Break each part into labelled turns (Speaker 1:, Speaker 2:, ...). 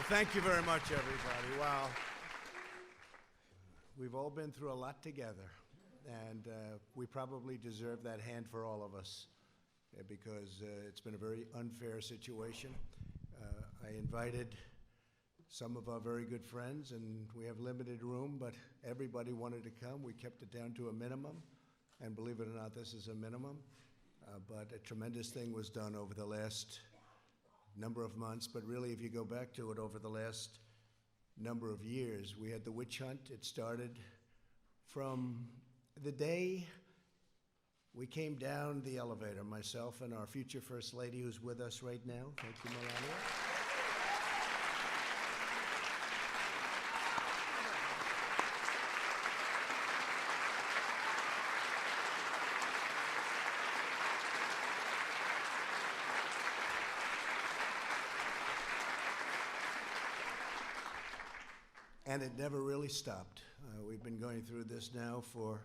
Speaker 1: Thank you very much, everybody. Wow. We've all been through a lot together, and we probably deserve that hand for all of us because it's been a very unfair situation. I invited some of our very good friends, and we have limited room, but everybody wanted to come. We kept it down to a minimum, and believe it or not, this is a minimum. But a tremendous thing was done over the last number of months, but really, if you go back to it over the last number of years, we had the witch hunt. It started from the day we came down the elevator, myself and our future First Lady, who's with us right now. Thank you, Melania. And it never really stopped. We've been going through this now for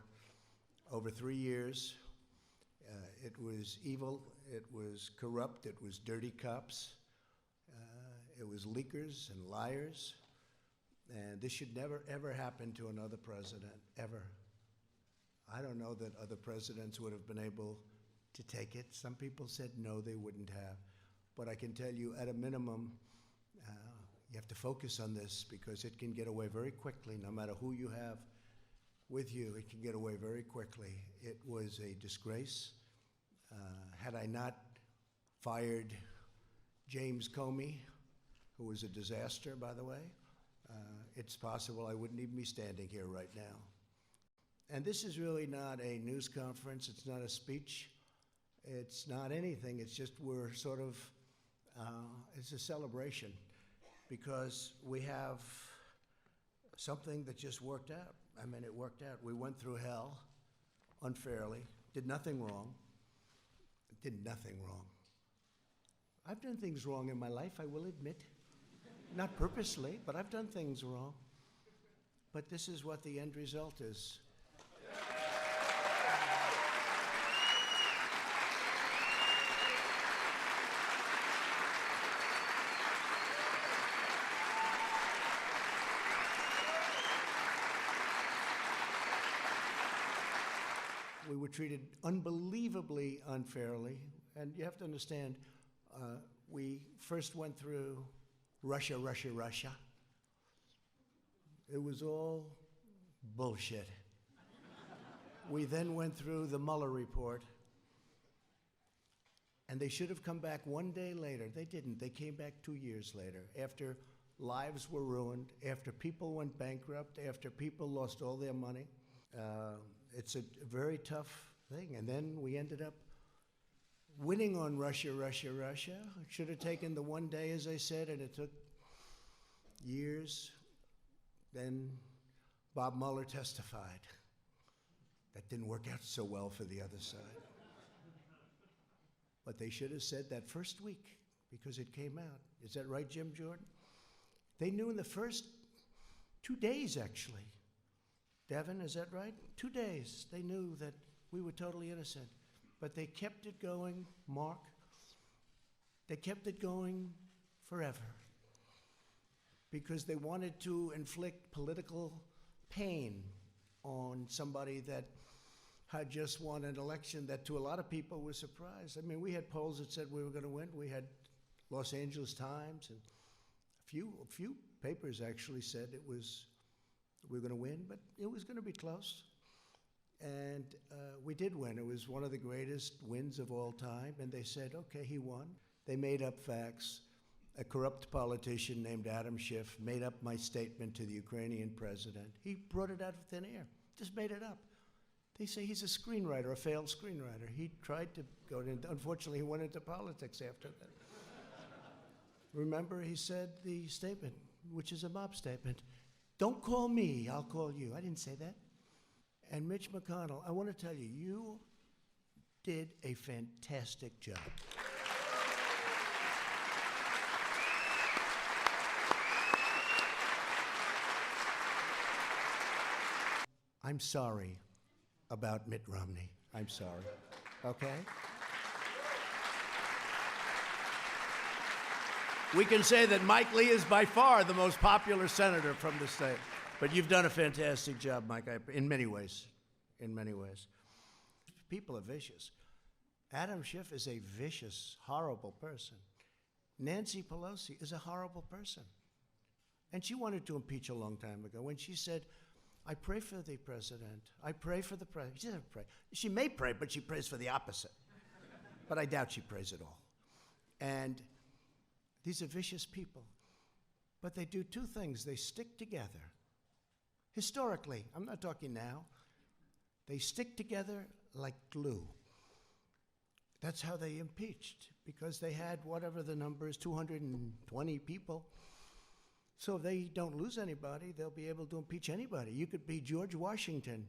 Speaker 1: over 3 years. It was evil, it was corrupt, it was dirty cops, it was leakers and liars. And this should never, ever happen to another president, ever. I don't know that other presidents would have been able to take it. Some people said no, they wouldn't have. But I can tell you, at a minimum, you have to focus on this because it can get away very quickly. No matter who you have with you, it can get away very quickly. It was a disgrace. Had I not fired James Comey, who was a disaster, by the way, it's possible I wouldn't even be standing here right now. And this is really not a news conference. It's not a speech. It's not anything. It's just we're sort of, it's a celebration. Because we have something that just worked out. I mean, it worked out. We went through hell unfairly, did nothing wrong, did nothing wrong. I've done things wrong in my life, I will admit. Not purposely, but I've done things wrong. But this is what the end result is. We were treated unbelievably unfairly, and you have to understand, we first went through Russia. It was all bullshit. We then went through the Mueller report, and they should have come back one day later. They didn't. They came back 2 years later, after lives were ruined, after people went bankrupt, after people lost all their money. It's a very tough thing. And then we ended up winning on Russia. It should have taken the one day, as I said, and it took years. Then Bob Mueller testified. That didn't work out so well for the other side. But they should have said that first week, because it came out. Is that right, Jim Jordan? They knew in the first 2 days, actually. Devin, is that right? 2 days, they knew that we were totally innocent. But they kept it going, Mark. They kept it going forever. Because they wanted to inflict political pain on somebody that had just won an election that to a lot of people was surprised. I mean, we had polls that said we were going to win. We had Los Angeles Times, and a few papers actually said we were going to win, but it was going to be close. And we did win. It was one of the greatest wins of all time. And they said, okay, he won. They made up facts. A corrupt politician named Adam Schiff made up my statement to the Ukrainian president. He brought it out of thin air, just made it up. They say he's a screenwriter, a failed screenwriter. He tried to go into, unfortunately, he went into politics after that. Remember, he said the statement, which is a mob statement. Don't call me, I'll call you. I didn't say that. And Mitch McConnell, I want to tell you, you did a fantastic job. I'm sorry about Mitt Romney. I'm sorry, okay? We can say that Mike Lee is by far the most popular senator from the state. But you've done a fantastic job, Mike, in many ways. In many ways. People are vicious. Adam Schiff is a vicious, horrible person. Nancy Pelosi is a horrible person. And she wanted to impeach a long time ago when she said, I pray for the president. I pray for the president. She doesn't pray. She may pray, but she prays for the opposite. But I doubt she prays at all. And these are vicious people. But they do two things. They stick together. Historically, I'm not talking now. They stick together like glue. That's how they impeached, because they had whatever the number is, 220 people. So if they don't lose anybody, they'll be able to impeach anybody. You could be George Washington.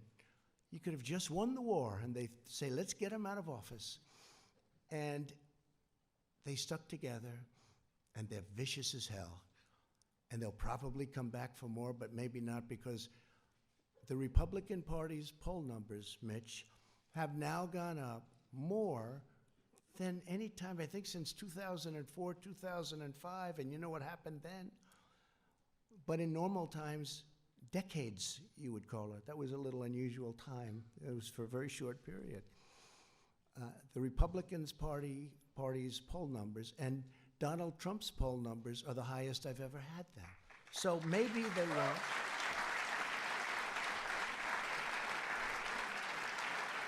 Speaker 1: You could have just won the war, and they say, let's get him out of office. And they stuck together, and they're vicious as hell. And they'll probably come back for more, but maybe not, because the Republican Party's poll numbers, Mitch, have now gone up more than any time, I think, since 2004, 2005, and you know what happened then? But in normal times, decades, you would call it. That was a little unusual time. It was for a very short period. The Republicans' party's poll numbers and Donald Trump's poll numbers are the highest I've ever had them. So maybe they won't.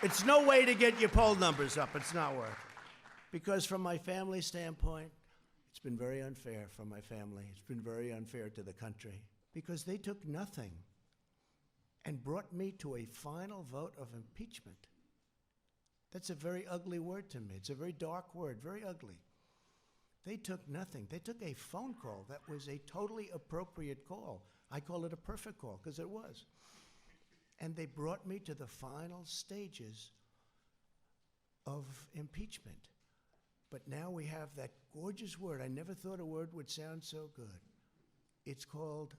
Speaker 1: It's no way to get your poll numbers up. It's not worth it. Because from my family standpoint, it's been very unfair for my family. It's been very unfair to the country, because they took nothing and brought me to a final vote of impeachment. That's a very ugly word to me. It's a very dark word, very ugly. They took nothing. They took a phone call that was a totally appropriate call. I call it a perfect call, because it was. And they brought me to the final stages of impeachment. But now we have that gorgeous word. I never thought a word would sound so good. It's called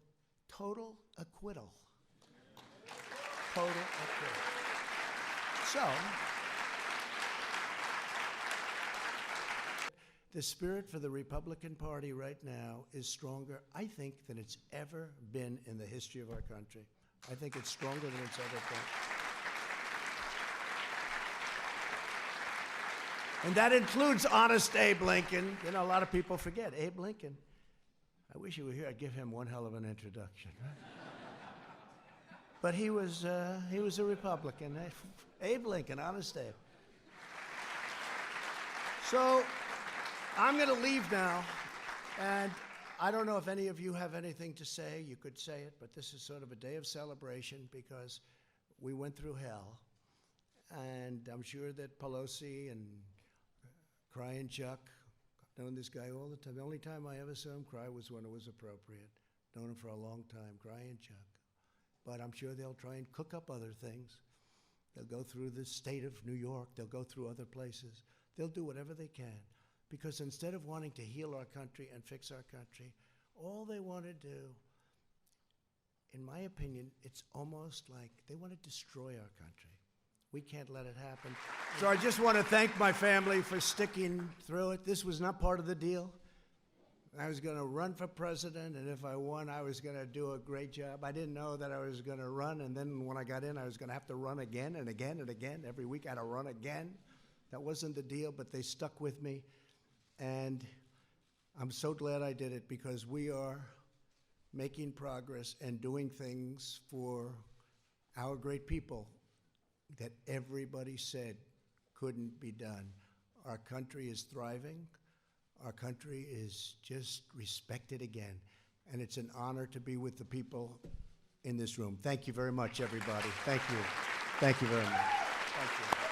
Speaker 1: total acquittal. Total acquittal. So, the spirit for the Republican Party right now is stronger, I think, than it's ever been in the history of our country. I think it's stronger than it's ever been. And that includes honest Abe Lincoln. You know, a lot of people forget Abe Lincoln. I wish he were here. I'd give him one hell of an introduction. But he was a Republican. Abe Lincoln, honest Abe. So I'm going to leave now, and I don't know if any of you have anything to say. You could say it, but this is sort of a day of celebration because we went through hell. And I'm sure that Pelosi and Crying Chuck, I've known this guy all the time. The only time I ever saw him cry was when it was appropriate. Known him for a long time, Crying Chuck. But I'm sure they'll try and cook up other things. They'll go through the state of New York. They'll go through other places. They'll do whatever they can. Because instead of wanting to heal our country and fix our country, all they want to do, in my opinion, it's almost like they want to destroy our country. We can't let it happen. So I just want to thank my family for sticking through it. This was not part of the deal. I was going to run for president, and if I won, I was going to do a great job. I didn't know that I was going to run, and then when I got in, I was going to have to run again and again and again. Every week I had to run again. That wasn't the deal, but they stuck with me. And I'm so glad I did it, because we are making progress and doing things for our great people that everybody said couldn't be done. Our country is thriving. Our country is just respected again. And it's an honor to be with the people in this room. Thank you very much, everybody. Thank you. Thank you very much. Thank you.